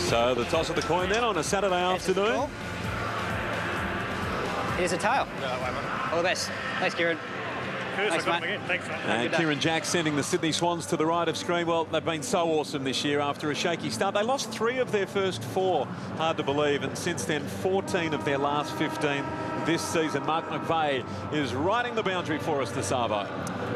So the toss of the coin then on a Saturday afternoon. Here's a tail. All the best. Thanks, Kieran. Thanks, mate. Thanks, mate. And Kieran Jack sending the Sydney Swans to the right of screen. Well, they've been so awesome this year after a shaky start. They lost 3 of their first 4, hard to believe, and since then 14 of their last 15 this season. Mark McVeigh is riding the boundary for us this Arvo.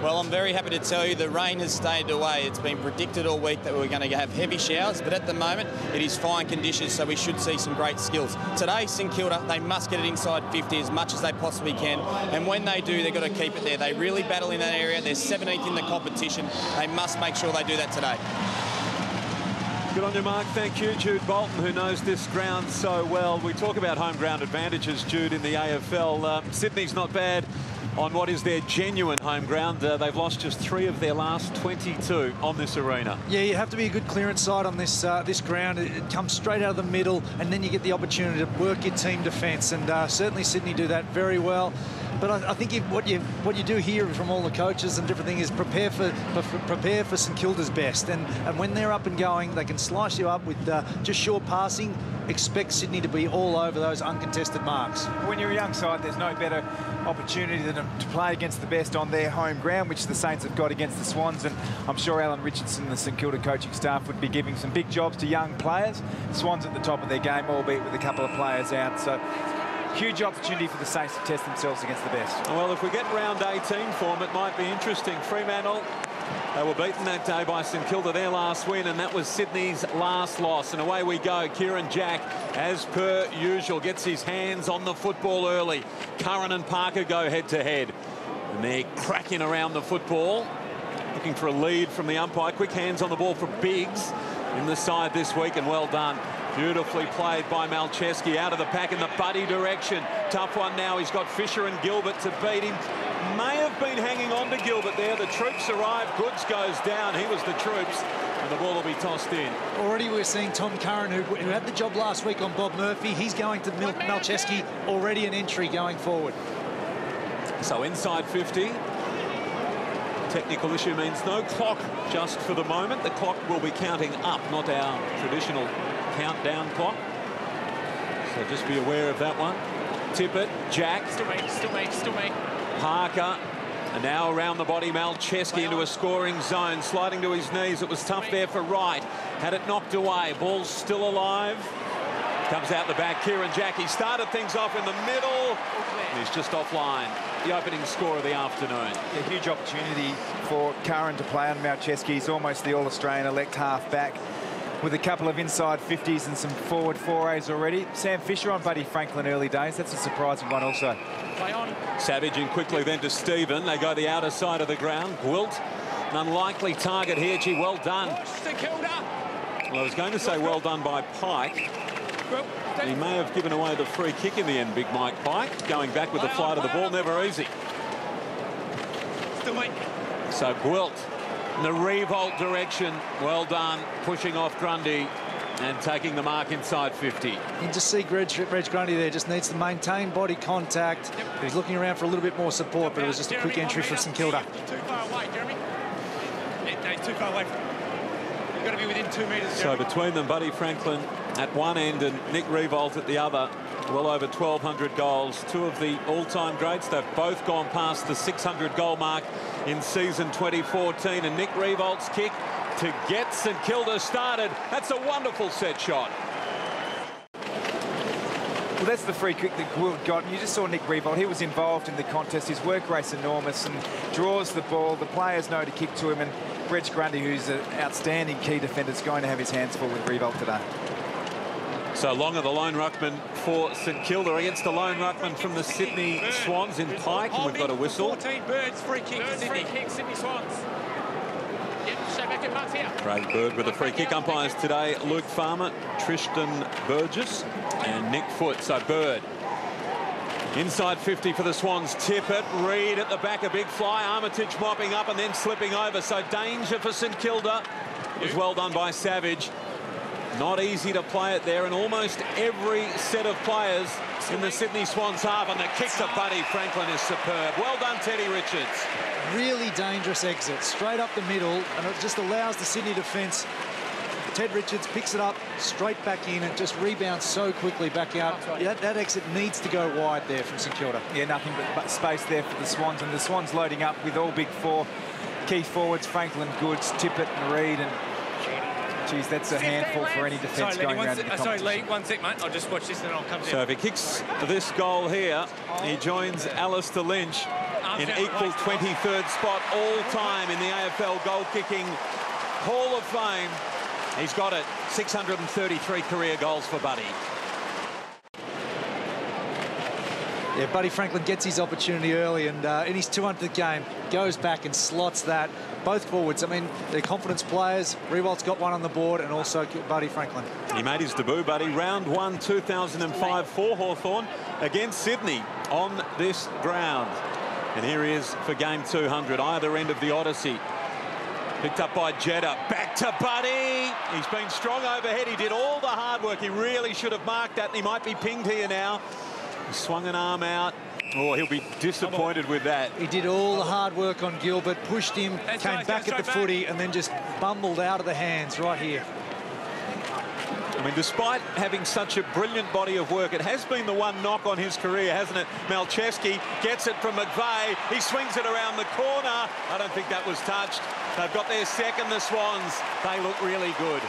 Well, I'm very happy to tell you the rain has stayed away. It's been predicted all week that we're going to have heavy showers, but at the moment it is fine conditions, so we should see some great skills. Today, St Kilda, they must get it inside 50 as much as they possibly can, and when they do, they've got to keep it there. They really battle in that area. They're 17th in the competition. They must make sure they do that today. Good on you, Mark. Thank you. Jude Bolton, who knows this ground so well. We talk about home ground advantages, Jude, in the AFL. Sydney's not bad on what is their genuine home ground. They've lost just 3 of their last 22 on this arena. Yeah, you have to be a good clearance side on this this ground. It comes straight out of the middle, and then you get the opportunity to work your team defence, and certainly Sydney do that very well. But I think what you do hear from all the coaches and different things is prepare for St Kilda's best, and when they're up and going, they can slice you up with just short passing. Expect Sydney to be all over those uncontested marks. When you're a young side, there's no better opportunity than to play against the best on their home ground, which the Saints have got against the Swans, and I'm sure Alan Richardson and the St Kilda coaching staff would be giving some big jobs to young players. Swans at the top of their game, albeit with a couple of players out, so huge opportunity for the Saints to test themselves against the best. Well, if we get round 18 form, it might be interesting. Fremantle, they were beaten that day by St Kilda, their last win, and that was Sydney's last loss. And away we go. Kieran Jack, as per usual, gets his hands on the football early. Curran and Parker go head-to-head. And they're cracking around the football, looking for a lead from the umpire. Quick hands on the ball for Biggs in the side this week, and well done. Beautifully played by Malcheski out of the pack in the Buddy direction. Tough one now. He's got Fisher and Gilbert to beat him. May have been hanging on to Gilbert there. The troops arrive. Goods goes down. He was the troops. And the ball will be tossed in. Already we're seeing Tom Curran, who had the job last week on Bob Murphy. He's going to Malcheski. Already an entry going forward. So inside 50. Technical issue means no clock just for the moment. The clock will be counting up, not our traditional countdown clock. So just be aware of that one. Tippett, Jack. Still me. Parker. And now around the body, Malcheski into a scoring zone, sliding to his knees. It was tough there for Wright. Had it knocked away. Ball's still alive. Comes out the back, Kieran Jack. He started things off in the middle. And he's just offline. The opening score of the afternoon. A huge opportunity for Curran to play on Malcheski. He's almost the All-Australian elect half-back, with a couple of inside 50s and some forward forays already. Sam Fisher on Buddy Franklin early days. That's a surprising one also. Play on. Savage in quickly then to Stephen. They go the outer side of the ground. Gwilt, an unlikely target here. Gee, well done. Well, I was going to say well done by Pike. He may have given away the free kick in the end, Big Mike Pike. Going back with the flight of the ball, never easy. So Gwilt in the revolt direction. Well done, pushing off Grundy and taking the mark inside 50. You can just see Reg Grundy there, just needs to maintain body contact. He's looking around for a little bit more support, but it was just a quick entry from St Kilda. Too far away, Jeremy. Yeah, he's too far away. You've got to be within 2 metres. So between them, Buddy Franklin at one end and Nick Revolt at the other. Well over 1,200 goals. 2 of the all-time greats. They've both gone past the 600 goal mark in season 2014. And Nick Revolt's kick to get St Kilda started. That's a wonderful set shot. Well, that's the free kick that Gwilt got. And you just saw Nick Revolt. He was involved in the contest. His work rate's enormous and draws the ball. The players know to kick to him. And Reg Grundy, who's an outstanding key defender, is going to have his hands full with Revolt today. So Longer, the lone ruckman for St Kilda against the lone ruckman from the Sydney Swans in Pike. And we've got a whistle. 14 Birds, free kick to Sydney. Free kick, Sydney Swans. Craig Bird with the free kick. Umpires today, Luke Farmer, Tristan Burgess and Nick Foote. So Bird inside 50 for the Swans. Tippett, Reid at the back, a big fly. Armitage mopping up and then slipping over. So danger for St Kilda. It was well done by Savage. Not easy to play it there, and almost every set of players in the Sydney Swans half, and the kick to Buddy Franklin is superb. Well done, Teddy Richards. Really dangerous exit, straight up the middle, and it just allows the Sydney defence Ted Richards picks it up, straight back in, and just rebounds so quickly back out. That exit needs to go wide there from St Kilda. Yeah, nothing but space there for the Swans, and the Swans loading up with all big four key forwards, Franklin, Goods, Tippett and Reid, and geez, that's a handful for any defence going around in the competition. Sorry, Lee, one sec, mate. I'll just watch this and then I'll come to you. So if he kicks this goal here, he joins Alistair Lynch in equal 23rd spot all-time in the AFL goal-kicking Hall of Fame. He's got it. 633 career goals for Buddy. Yeah, Buddy Franklin gets his opportunity early, and in his 200th game, goes back and slots that. Both forwards, I mean, they're confidence players. Riewoldt got one on the board, and also Buddy Franklin. He made his debut, Buddy, round 1, 2005 for Hawthorn against Sydney on this ground. And here he is for game 200, either end of the Odyssey. Picked up by Jeddah, back to Buddy. He's been strong overhead. He did all the hard work. He really should have marked that, and he might be pinged here now. He swung an arm out. Oh, he'll be disappointed with that. He did all the hard work on Gilbert, pushed him, came back at the footy, and then just bumbled out of the hands right here. I mean, despite having such a brilliant body of work, it has been the one knock on his career, hasn't it? Malcheski gets it from McVeigh. He swings it around the corner. I don't think that was touched. They've got their second, the Swans. They look really good.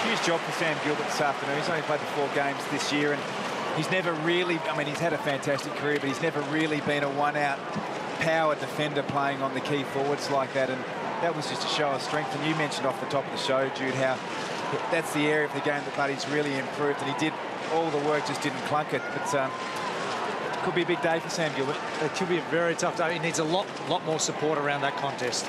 Huge job for Sam Gilbert this afternoon. He's only played the 4 games this year, and he's never really, I mean, he's had a fantastic career, but he's never really been a one-out power defender playing on the key forwards like that. And that was just a show of strength. And you mentioned off the top of the show, Jude, how that's the area of the game that Buddy's really improved, and he did all the work, just didn't clunk it. But could be a big day for Sam Gilbert. It could be a very tough day. He needs a lot more support around that contest.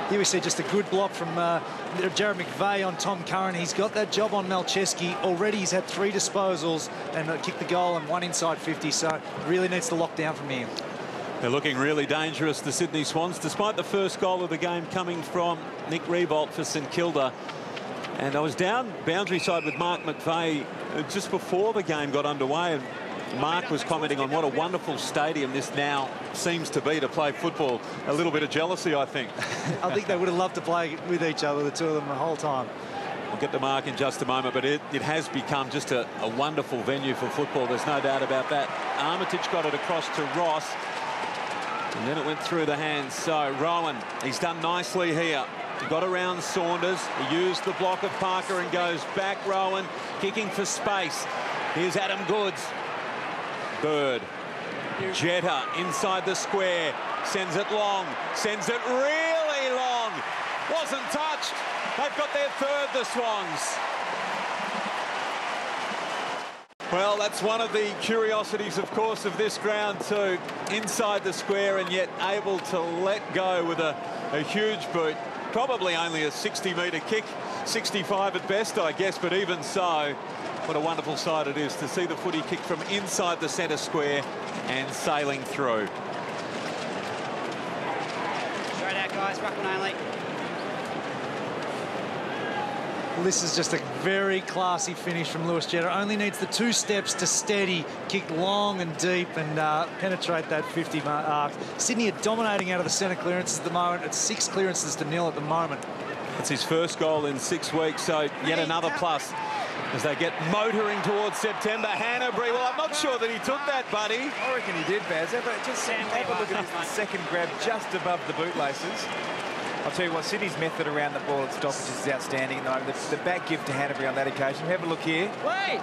Here we see just a good block from Jared McVeigh on Tom Curran. He's got that job on Malcheski. Already he's had 3 disposals and kicked the goal and 1 inside 50, so really needs to lock down from here. They're looking really dangerous, the Sydney Swans, despite the first goal of the game coming from Nick Riewoldt for St Kilda. And I was down boundary side with Mark McVeigh just before the game got underway, and Mark was commenting on what a wonderful stadium this now seems to be to play football. A little bit of jealousy, I think. I think they would have loved to play with each other, the two of them, the whole time. We'll get to Mark in just a moment, but it has become just a wonderful venue for football. There's no doubt about that. Armitage got it across to Ross, and then it went through the hands. So Rowan, he's done nicely here. He got around Saunders. He used the block of Parker and goes back. Rowan kicking for space. Here's Adam Goods. Bird. Jeddah inside the square. Sends it long. Sends it really long. Wasn't touched. They've got their third, the Swans. Well, that's one of the curiosities, of course, of this ground too. Inside the square, and yet able to let go with a huge boot. Probably only a 60-metre kick. 65 at best, I guess, but even so, what a wonderful sight it is to see the footy kick from inside the centre square and sailing through. Straight out, guys. Ruckman only. Well, this is just a very classy finish from Lewis Jeddah. Only needs the 2 steps to steady, kick long and deep and penetrate that 50 mark. Sydney are dominating out of the centre clearances at the moment. It's 6 clearances to 0 at the moment. It's his first goal in 6 weeks, so yet another plus as they get motoring towards September. Hanbury, well, I'm not sure that he took that, Buddy. I reckon he did, Baz. Just have a look at this second grab just above the bootlaces. I'll tell you what, Sydney's method around the ball at stoppages is outstanding at the moment. The back give to Hanbury on that occasion. Have a look here. Wait!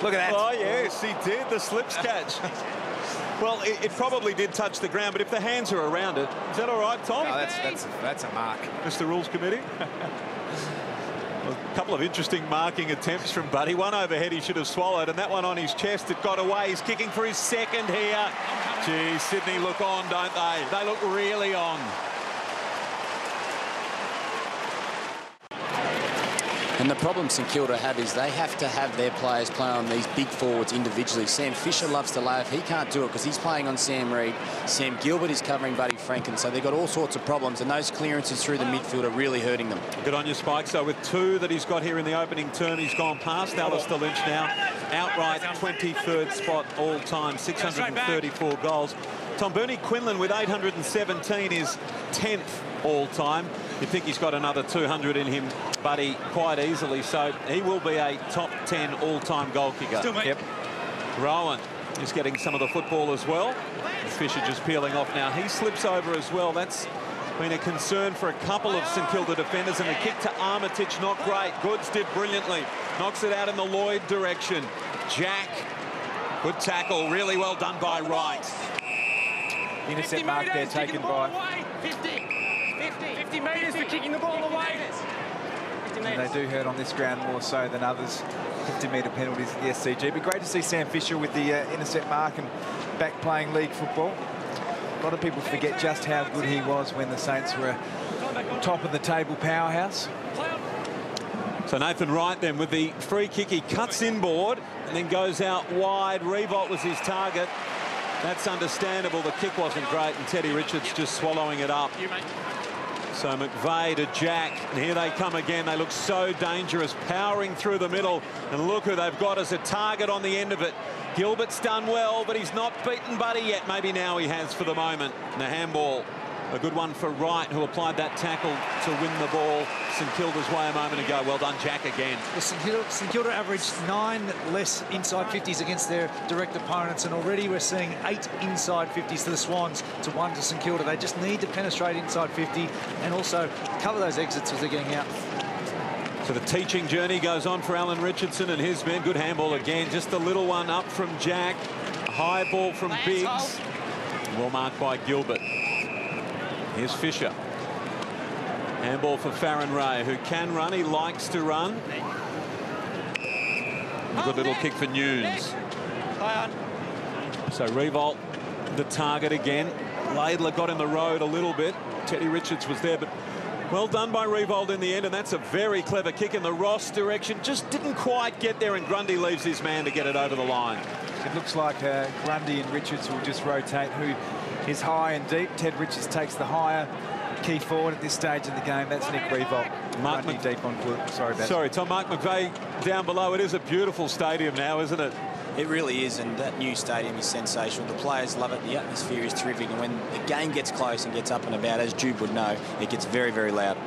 Look at that. Oh, yes, he did. The slips catch. Well, it probably did touch the ground, but if the hands are around it, is that all right, Tom? No, that's a mark. Mr. Rules Committee? Well, a couple of interesting marking attempts from Buddy. One overhead he should have swallowed, and that one on his chest, it got away. He's kicking for his second here. Gee, Sydney look on, don't they? They look really on. And the problem St Kilda have is they have to have their players play on these big forwards individually. Sam Fisher loves to lay off. He can't do it because he's playing on Sam Reid. Sam Gilbert is covering Buddy Franken. So they've got all sorts of problems, and those clearances through the midfield are really hurting them. Good on your Spike. So with 2 that he's got here in the opening term, he's gone past Alistair Lynch now. Outright 23rd spot all-time, 634 goals. Tom Quinlan with 817 is 10th all-time. You think he's got another 200 in him, Buddy, quite easily. So he will be a top 10 all-time goal kicker. Yep. Rowan is getting some of the football as well. Fisher just peeling off now. He slips over as well. That's been a concern for a couple of St Kilda defenders. And the kick to Armitage, not great. Goods did brilliantly. Knocks it out in the Lloyd direction. Jack, good tackle. Really well done by Wright. Intercept mark there taken by... 50 metres for kicking the ball away. And they do hurt on this ground more so than others. 50-metre penalties at the SCG. But great to see Sam Fisher with the intercept mark and back playing league football. A lot of people forget just how good he was when the Saints were top of the table powerhouse. So Nathan Wright then with the free kick. He cuts inboard and then goes out wide. Revolt was his target. That's understandable. The kick wasn't great, and Teddy Richards just swallowing it up. So McVeigh to Jack, and here they come again. They look so dangerous, powering through the middle, and look who they've got as a target on the end of it. Gilbert's done well, but he's not beaten Buddy yet. Maybe now he has for the moment. And the handball, a good one for Wright, who applied that tackle to win the ball St Kilda's way a moment ago. Well done, Jack, again. Well, St Kilda averaged 9 less inside 50s against their direct opponents, and already we're seeing 8 inside 50s to the Swans to 1 to St Kilda. They just need to penetrate inside 50 and also cover those exits as they're getting out. So the teaching journey goes on for Alan Richardson and his men. Good handball again. Just a little one up from Jack. A high ball from Biggs. Well marked by Gilbert. Here's Fisher. Handball for Farron Ray, who can run. He likes to run. A good little kick for Nunes. So Revolt, the target again. Laidler got in the road a little bit. Teddy Richards was there, but well done by Revolt in the end, and that's a very clever kick in the Ross direction. Just didn't quite get there, and Grundy leaves his man to get it over the line. It looks like Grundy and Richards will just rotate who is high and deep. Ted Richards takes the higher key forward at this stage of the game. That's Nick Revolt. Mark deep on foot. Sorry, Tom. Mark McVeigh down below. It is a beautiful stadium now, isn't it? It really is, and that new stadium is sensational. The players love it. The atmosphere is terrific, and when the game gets close and gets up and about, as Jude would know, it gets very, very loud.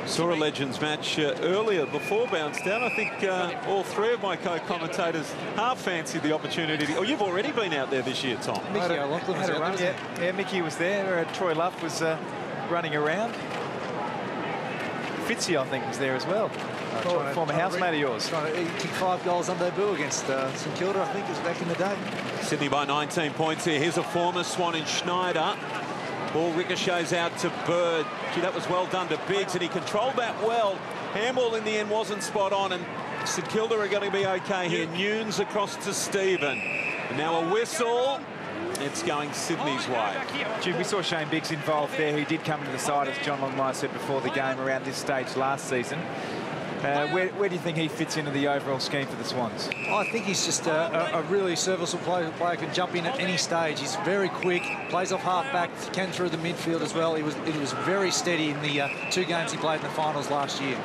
Saw a Legends match earlier before Bounce Down. I think all 3 of my co-commentators half fancied the opportunity. You've already been out there this year, Tom. Mickey O'Loughlin was out there. Yeah, Mickey was there. Troy Luff was running around. Fitzy, I think, was there as well. Former housemate of yours. Trying to kick 5 goals under their bill against St Kilda, I think, is back in the day. Sydney by 19 points here. Here's a former Swan in Schneider. Ball ricochets out to Bird. Gee, that was well done to Biggs, and he controlled that well. Handball in the end wasn't spot on, and St Kilda are going to be okay here. Nunes across to Stephen. And now a whistle. It's going Sydney's way. Jude, we saw Shane Biggs involved there. He did come into the side, as John Longmire said before the game, around this stage last season. Where do you think he fits into the overall scheme for the Swans? I think he's just a really serviceable player, can jump in at any stage. He's very quick, plays off half-back, can through the midfield as well. He was very steady in the 2 games he played in the finals last year.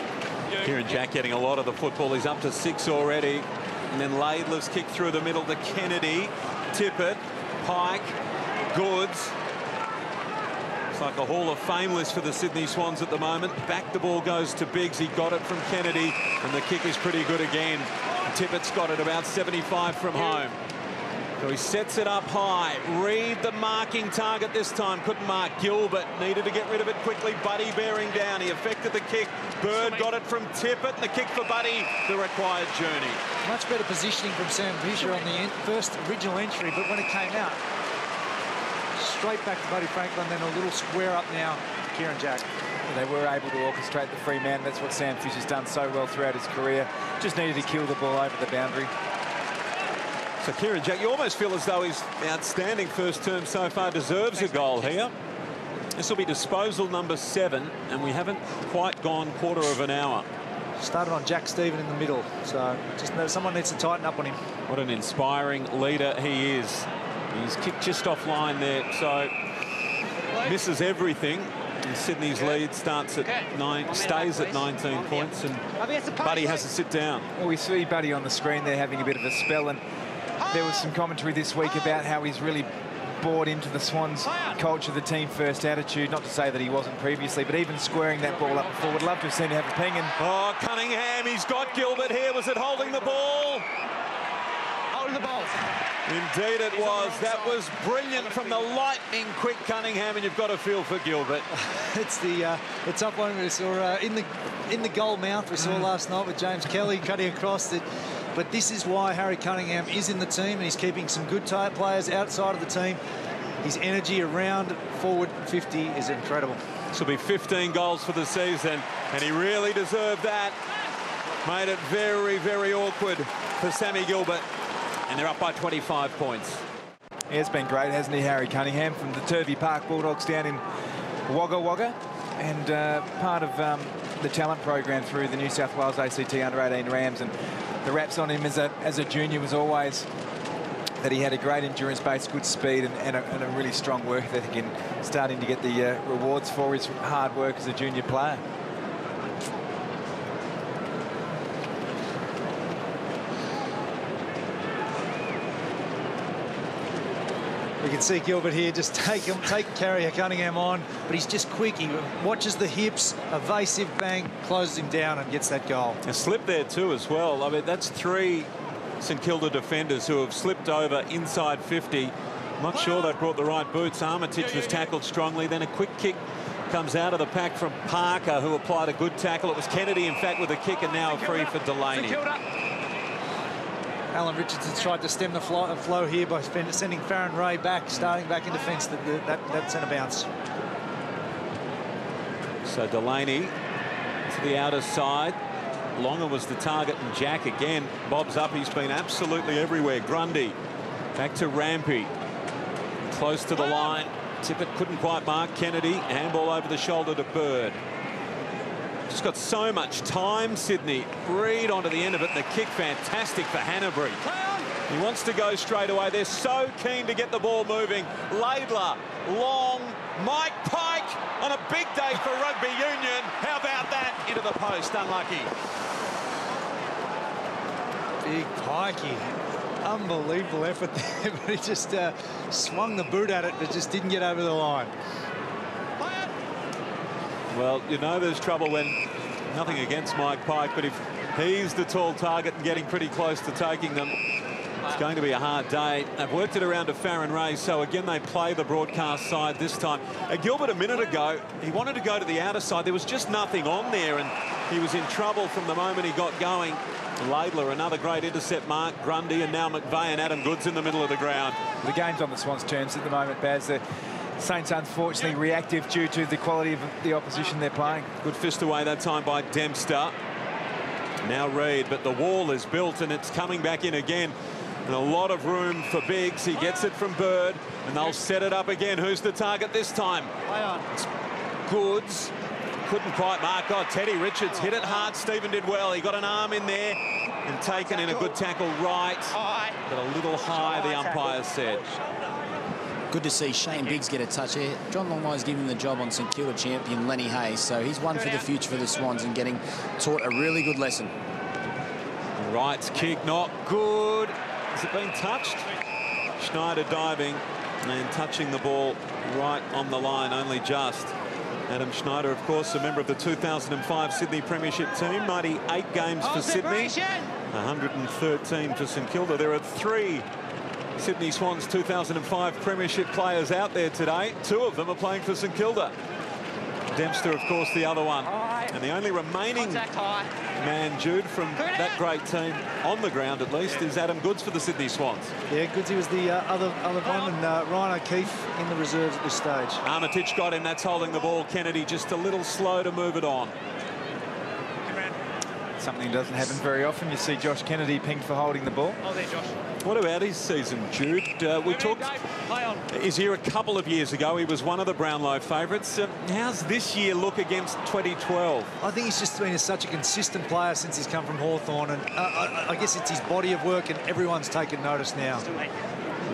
Kieran Jack getting a lot of the football. He's up to 6 already. And then Laidler's kick through the middle to Kennedy. Tippett, Pike, Goods. It's like a Hall of Fame list for the Sydney Swans at the moment. Back the ball goes to Biggs. He got it from Kennedy, and the kick is pretty good again. Tippett's got it about 75 from home. So he sets it up high. Reed, the marking target this time. Couldn't mark. Gilbert needed to get rid of it quickly. Buddy bearing down. He effected the kick. Bird got it from Tippett, and the kick for Buddy, the required journey. Much better positioning from Sam Fisher on the first original entry, but when it came out, straight back to Buddy Franklin, then a little square up now, Kieran Jack. They were able to orchestrate the free man. That's what Sam Fisher's done so well throughout his career. Just needed to kill the ball over the boundary. So Kieran Jack, you almost feel as though his outstanding first term so far deserves a goal here. This will be disposal number 7, and we haven't quite gone quarter of an hour. Started on Jack Stephen in the middle. So just someone needs to tighten up on him. What an inspiring leader he is. He's kicked just offline there, so misses everything. And Sydney's lead starts at stays at 19 points, and Buddy has to sit down. Well, we see Buddy on the screen there having a bit of a spell, and there was some commentary this week about how he's really bought into the Swans culture, the team-first attitude. Not to say that he wasn't previously, but even squaring that ball up before. Would love to have seen him have a ping. And oh, Cunningham, he's got Gilbert here. Was it holding the ball? Holding the ball. Indeed it was. That was brilliant from the lightning-quick Cunningham, and you've got a feel for Gilbert. It's up one we saw in the goal mouth we saw last night with James Kelly cutting across it. But this is why Harry Cunningham is in the team, and he's keeping some good players outside of the team. His energy around forward 50 is incredible. This will be 15 goals for the season, and he really deserved that. Made it very, very awkward for Sammy Gilbert. And they're up by 25 points. He has been great, hasn't he, Harry Cunningham, from the Turvey Park Bulldogs down in Wagga Wagga, and part of the talent program through the New South Wales ACT Under-18 Rams. And the raps on him as a junior was always that he had a great endurance base, good speed, and a really strong work ethic, and starting to get the rewards for his hard work as a junior player. You can see Gilbert here just take Harry Cunningham on, but he's just quick. He watches the hips, evasive bang, closes him down and gets that goal. A slip there too as well. I mean, that's 3 St Kilda defenders who have slipped over inside 50. Not sure they brought the right boots. Armitage was tackled strongly. Then a quick kick comes out of the pack from Parker, who applied a good tackle. It was Kennedy, in fact, with a kick, and now a free for Delaney. Alan Richardson's tried to stem the flow here by sending Farron Ray back, starting back in defence. That centre bounce. So Delaney to the outer side. Longer was the target, and Jack again bobs up. He's been absolutely everywhere. Grundy back to Rampy. Close to the line. Tippett couldn't quite mark Kennedy. Handball over the shoulder to Bird. Just got so much time, Sydney. Reed onto the end of it, and the kick fantastic for Hanbury. He wants to go straight away. They're so keen to get the ball moving. Laidler, long, Mike Pike on a big day for rugby union. How about that? Into the post, unlucky. Big Pikey. Unbelievable effort there, but he just swung the boot at it, but just didn't get over the line. Well, you know there's trouble when, nothing against Mike Pike, but if he's the tall target and getting pretty close to taking them, it's going to be a hard day. They've worked it around to Farron Ray, so again they play the broadcast side this time. Gilbert a minute ago, he wanted to go to the outer side. There was just nothing on there, and he was in trouble from the moment he got going. Laidler, another great intercept mark. Grundy, and now McVeigh and Adam Goods in the middle of the ground. The game's on the Swans' turns at the moment, Baz. The Saints unfortunately reactive due to the quality of the opposition they're playing. Good fist away that time by Dempster. Now Reed, but the wall is built and it's coming back in again. And a lot of room for Biggs. He gets it from Bird, and they'll set it up again. Who's the target this time? It's Goods. Couldn't quite mark. Oh, Teddy Richards hit it hard. Stephen did well. He got an arm in there and taken in a good tackle right. But a little high, the umpire said. Good to see Shane Biggs get a touch here. John Longmire's giving him the job on St Kilda champion Lenny Hayes, so he's one for the future for the Swans and getting taught a really good lesson. Wright's kick, not good. Has it been touched? Schneider diving and touching the ball right on the line, only just. Adam Schneider, of course, a member of the 2005 Sydney Premiership team. 98 games for Sydney, 113 for St Kilda. There are 3 Sydney Swans 2005 Premiership players out there today. 2 of them are playing for St Kilda. Dempster, of course, the other one. And the only remaining man, Jude, from that great team, on the ground at least, is Adam Goods for the Sydney Swans. Yeah, Goodsy was the other one, and Ryan O'Keefe in the reserves at this stage. Armitage got him. That's holding the ball. Kennedy just a little slow to move it on. something that doesn't happen very often. You see Josh Kennedy pinged for holding the ball. Oh, there, Josh. What about his season, Jude? We talked... He's here a couple of years ago. He was one of the Brownlow favourites. How's this year look against 2012? I think he's just been such a consistent player since he's come from Hawthorn, and I guess it's his body of work, and everyone's taken notice now.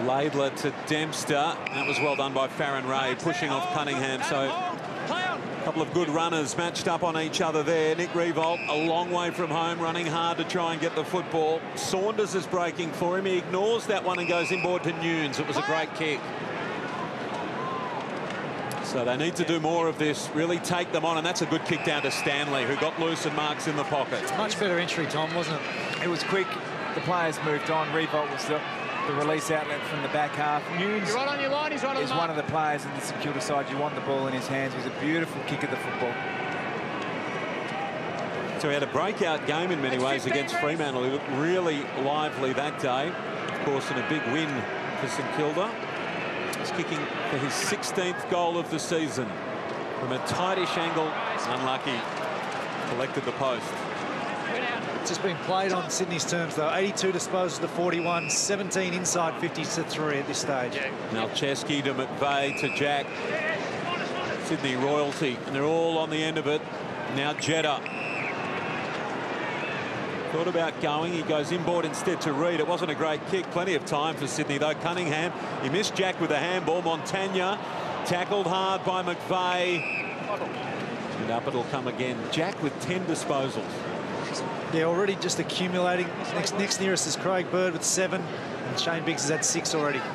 Laidler to Dempster. That was well done by Farron Ray, pushing off Cunningham. So a couple of good runners matched up on each other there. Nick Revolt a long way from home, running hard to try and get the football. Saunders is breaking for him. He ignores that one and goes inboard to Nunes. It was a great kick. So they need to do more of this, really take them on, and that's a good kick down to Stanley, who got loose and marks in the pocket. Much better entry, Tom, wasn't it? It was quick. The players moved on. Revolt was the release outlet from the back half. Nunes You're right on your line, he's right on is the mark. one of the players in the St Kilda side. You want the ball in his hands. It was a beautiful kick of the football. So he had a breakout game in many ways against Fremantle. He looked really lively that day. Of course, in a big win for St Kilda. He's kicking for his 16th goal of the season. From a tightish angle, unlucky. Collected the post. It's just been played on Sydney's terms, though. 82 disposals to 41, 17 inside 50s to 3 at this stage. Malcheski to McVeigh to Jack. Sydney royalty, and they're all on the end of it. Now Jeddah. Thought about going. He goes inboard instead to Reid. It wasn't a great kick. Plenty of time for Sydney, though. Cunningham, he missed Jack with a handball. Montagna tackled hard by McVeigh. And up it'll come again. Jack with 10 disposals. Yeah, already just accumulating. Next nearest is Craig Bird with 7, and Shane Biggs has had 6 already. So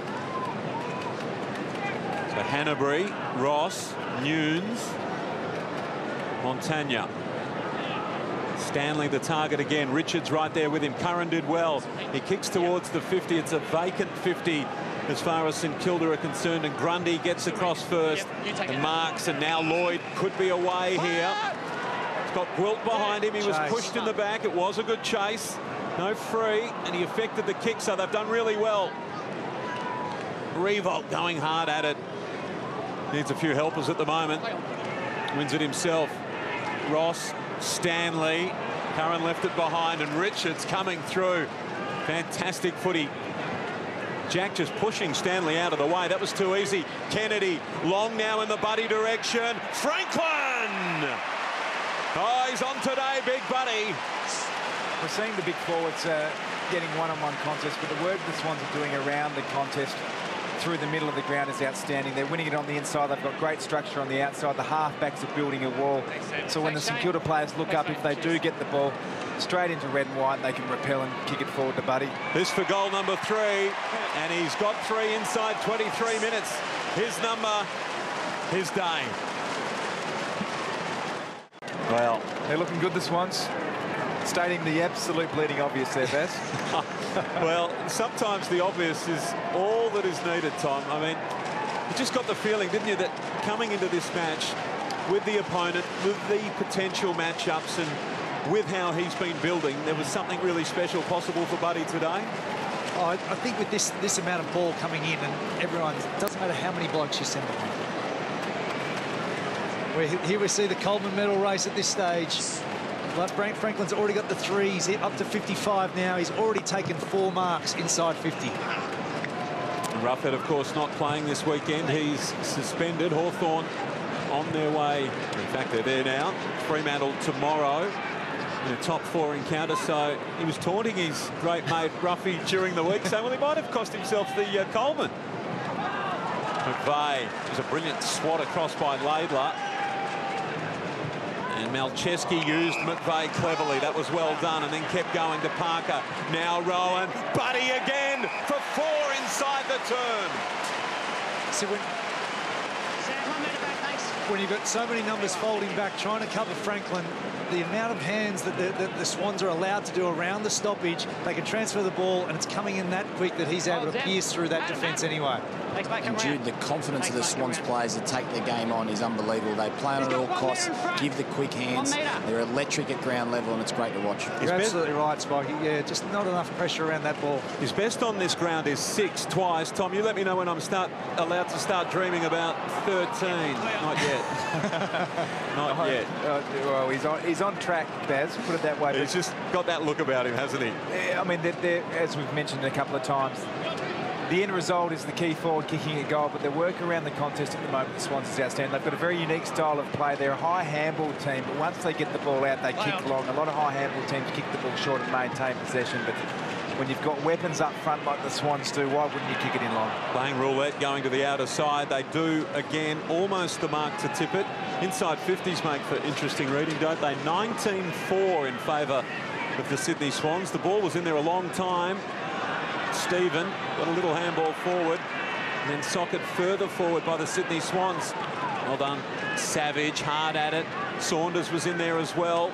Hanbury, Ross, Nunes, Montagna. Stanley the target again. Richards right there with him. Curran did well. He kicks towards the 50. It's a vacant 50 as far as St Kilda are concerned, and Grundy gets across first and marks, and now Lloyd could be away here. He's got Gwilt behind him. He was pushed in the back. It was a good chase. No free, and he affected the kick, so they've done really well. Revolt going hard at it. Needs a few helpers at the moment. Wins it himself. Ross, Stanley, Curran left it behind, and Richards coming through. Fantastic footy. Jack just pushing Stanley out of the way. That was too easy. Kennedy, long now in the Buddy direction. Franklin! Oh, he's on today, big Buddy. We're seeing the big forwards getting one-on-one contests, but the work the Swans are doing around the contest through the middle of the ground is outstanding. They're winning it on the inside. They've got great structure on the outside. The halfbacks are building a wall. So when the St Kilda players look up, if they do get the ball straight into red and white, they can repel and kick it forward to Buddy. This for goal number 3, and he's got 3 inside 23 minutes. His number, his day. Well, they're looking good, the Swans. Stating the absolute bleeding obvious there, Baz. Well, sometimes the obvious is all that is needed, Tom. I mean, you just got the feeling, didn't you, that coming into this match with the opponent, with the potential matchups, and with how he's been building, there was something really special possible for Buddy today? Oh, I think with this amount of ball coming in, and everyone, it doesn't matter how many blokes you send behind. Here we see the Coleman medal race at this stage. Frank Franklin's already got the 3. He's up to 55 now. He's already taken 4 marks inside 50. Ruffhead, of course, not playing this weekend. He's suspended. Hawthorn on their way. In fact, they're there now. Fremantle tomorrow in a top 4 encounter. So he was taunting his great mate Ruffy during the week, saying, well, he might have cost himself the Coleman. McVeigh, it was a brilliant swat across by Laidler. And Malcheski used McVeigh cleverly. That was well done, and then kept going to Parker. Now Rowan. Buddy again for 4 inside the turn. So when you've got so many numbers folding back, trying to cover Franklin, the amount of hands that the Swans are allowed to do around the stoppage, they can transfer the ball, and it's coming in that quick that he's able to pierce through that defence anyway. And Jude, the confidence of the Swans players to take the game on is unbelievable. They play on at all costs, give the quick hands. They're electric at ground level, and it's great to watch. You're absolutely right, Spikey. Yeah, just not enough pressure around that ball. His best on this ground is 6 twice. Tom, you let me know when I'm allowed to start dreaming about 13. Not yet. yet. Not yet. Well, he's on track, Baz, put it that way. He's just got that look about him, hasn't he? I mean, as we've mentioned a couple of times, the end result is the key forward kicking a goal, but their work around the contest at the moment, the Swans, is outstanding. They've got a very unique style of play. They're a high handball team, but once they get the ball out, they kick long. A lot of high handball teams kick the ball short and maintain possession, but when you've got weapons up front like the Swans do, why wouldn't you kick it in long? Playing roulette, going to the outer side. They do, again, almost the mark to tip it. Inside 50s make for interesting reading, don't they? 19-4 in favour of the Sydney Swans. The ball was in there a long time. Stephen got a little handball forward and then socket further forward by the Sydney Swans. Well done. Savage, hard at it. Saunders was in there as well.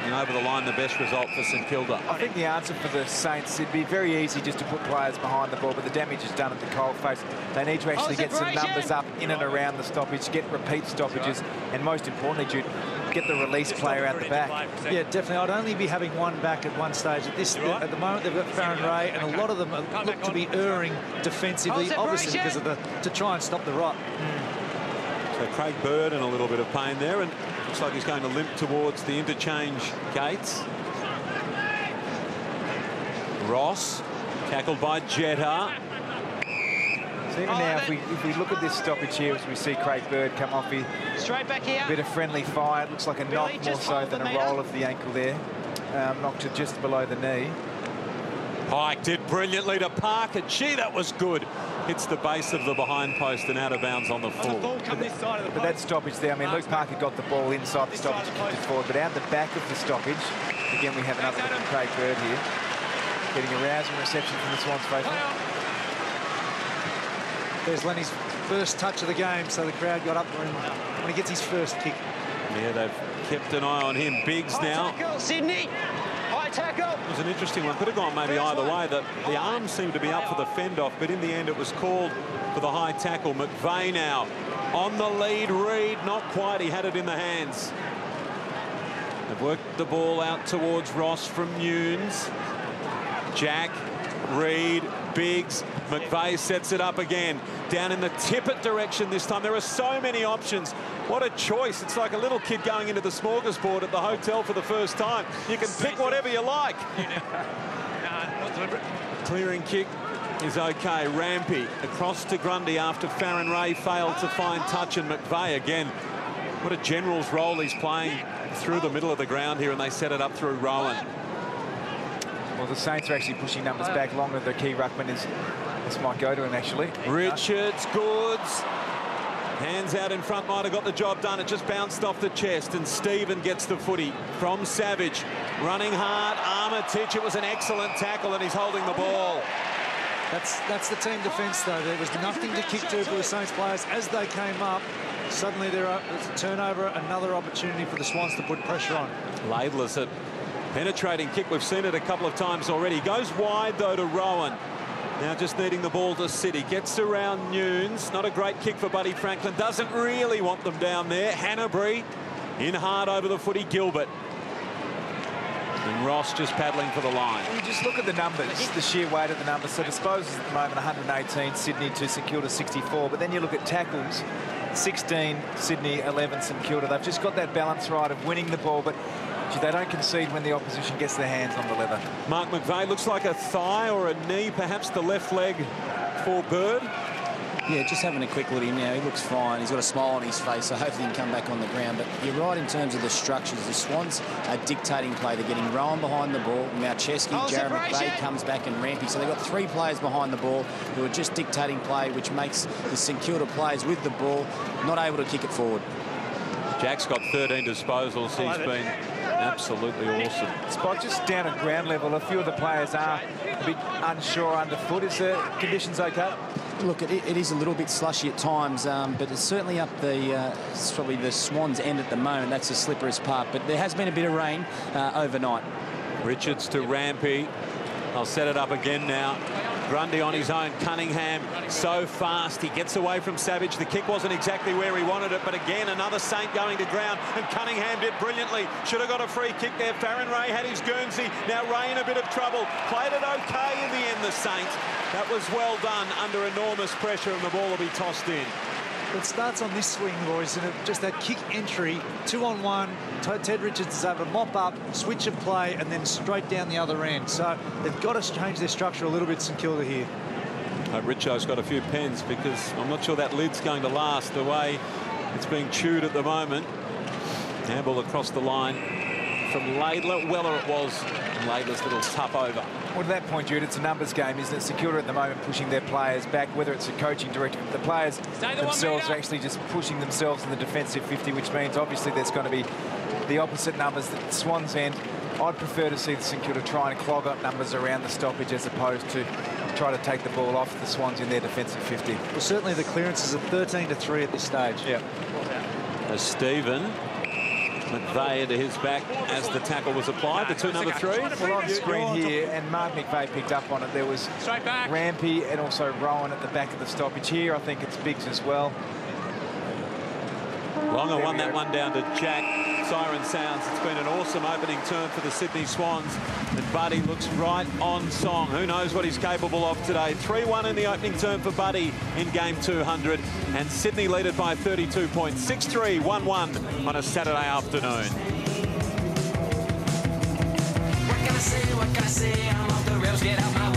And over the line, the best result for St Kilda. I think the answer for the Saints, it'd be very easy just to put players behind the ball, but the damage is done at the coalface. They need to actually get some numbers up in and around the stoppage, get repeat stoppages, and most importantly, Jude, get the release player out the back. Yeah, definitely. I'd only be having one back at one stage. At the moment, they've got Farron Ray, and a lot of them look to be erring defensively, obviously because of to try and stop the rot. So Craig Bird in a little bit of pain there, and looks like he's going to limp towards the interchange gates. Ross, tackled by Jetta. So even now, if we look at this stoppage here, as we see Craig Bird come off, straight back here. A bit of friendly fire. It looks like a knock more so than a roll of the ankle there. Knocked to just below the knee. Pike did brilliantly to Parker. Gee, that was good. Hits the base of the behind post and out of bounds on the full. But that stoppage there, I mean, Luke Parker got the ball inside the stoppage and kicked it forward, but out the back of the stoppage, again, we have another look at Craig Bird here. Getting a rousing reception from the Swans faithful. There's Lenny's first touch of the game, so the crowd got up for him when he gets his first kick. Yeah, they've kept an eye on him. Biggs now. Tackle, Sydney. High tackle. It was an interesting one. Could have gone maybe either way. The arms seemed to be up for the fend-off, but in the end it was called for the high tackle. McVeigh now on the lead. Reid, not quite. He had it in the hands. They've worked the ball out towards Ross from Nunes. Jack, Reid, Biggs, McVeigh sets it up again. Down in the tippet direction this time. There are so many options. What a choice. It's like a little kid going into the smorgasbord at the hotel for the first time. You can pick whatever you like. Clearing kick is okay. Rampy across to Grundy after Farron Ray failed to find touch, and McVeigh again. What a general's role he's playing through the middle of the ground here, and they set it up through Rowan. Well, the Saints are actually pushing numbers back longer. The key ruckman is, this might go to him actually. Richards, Goods. Hands out in front, might have got the job done. It just bounced off the chest, and Stephen gets the footy from Savage. Running hard, Armitage. It was an excellent tackle, and he's holding the ball. That's the team defence, though. There was nothing to kick to for the Saints players. As they came up, suddenly there's a turnover, another opportunity for the Swans to put pressure on. Laidless, a penetrating kick. We've seen it a couple of times already. Goes wide, though, to Rowan. Now just needing the ball to sit. He gets around Nunes. Not a great kick for Buddy Franklin. Doesn't really want them down there. Hanbury in hard over the footy. Gilbert. And Ross just paddling for the line. You just look at the numbers, the sheer weight of the numbers. So disposals at the moment, 118, Sydney to St Kilda 64. But then you look at tackles, 16 Sydney, 11 St Kilda. They've just got that balance right of winning the ball, but they don't concede when the opposition gets their hands on the leather. Mark McVeigh looks like a thigh or a knee, perhaps the left leg for Bird. Yeah, just having a quick look at him now. He looks fine. He's got a smile on his face, so hopefully he can come back on the ground. But you're right in terms of the structures. The Swans are dictating play. They're getting Rowan behind the ball. Malcheski, Jared McVeigh comes back, and Rampy. So they've got three players behind the ball who are just dictating play, which makes the St Kilda players with the ball not able to kick it forward. Jack's got 13 disposals. He's been absolutely awesome. Spot, just down at ground level, a few of the players are a bit unsure underfoot. Is the conditions okay? Look, it is a little bit slushy at times, but it's certainly up it's probably the Swans' end at the moment. That's the slipperest part, but there has been a bit of rain overnight. Richards to Rampy. I'll set it up again now. Grundy on his own. Cunningham so fast. He gets away from Savage. The kick wasn't exactly where he wanted it, but again, another Saint going to ground, and Cunningham did brilliantly. Should have got a free kick there. Farron Ray had his Guernsey. Now Ray in a bit of trouble. Played it okay in the end, the Saints. That was well done under enormous pressure, and the ball will be tossed in. It starts on this swing, boys, and just that kick entry, 2-on-1. Ted Richards is able to mop up, switch of play, and then straight down the other end. So they've got to change their structure a little bit, St Kilda here. Richo's got a few pens because I'm not sure that lid's going to last the way it's being chewed at the moment. Handball across the line from Laidler. Weller it was. And Laidler's little tough over. Well, to that point, Jude, it's a numbers game, isn't it? St Kilda at the moment pushing their players back, whether it's a coaching director. The players themselves are actually just pushing themselves in the defensive 50, which means obviously there's going to be the opposite numbers that the Swans end. I'd prefer to see the St Kilda try and clog up numbers around the stoppage as opposed to try to take the ball off the Swans in their defensive 50. Well, certainly the clearances are 13-3 at this stage. Yeah. As Stephen McVeigh to his back as the tackle was applied, the two number threes. Well, on screen here, and Mark McVeigh picked up on it, there was Rampy and also Rowan at the back of the stoppage. Here, I think it's Biggs as well. Longer won that one down to Jack. Siren sounds. It's been an awesome opening term for the Sydney Swans. And Buddy looks right on song. Who knows what he's capable of today. 3-1 in the opening term for Buddy in game 200. And Sydney lead it by 32 points. 6-3, 1-1 on a Saturday afternoon. What can I say? I'm off the rails. Get out my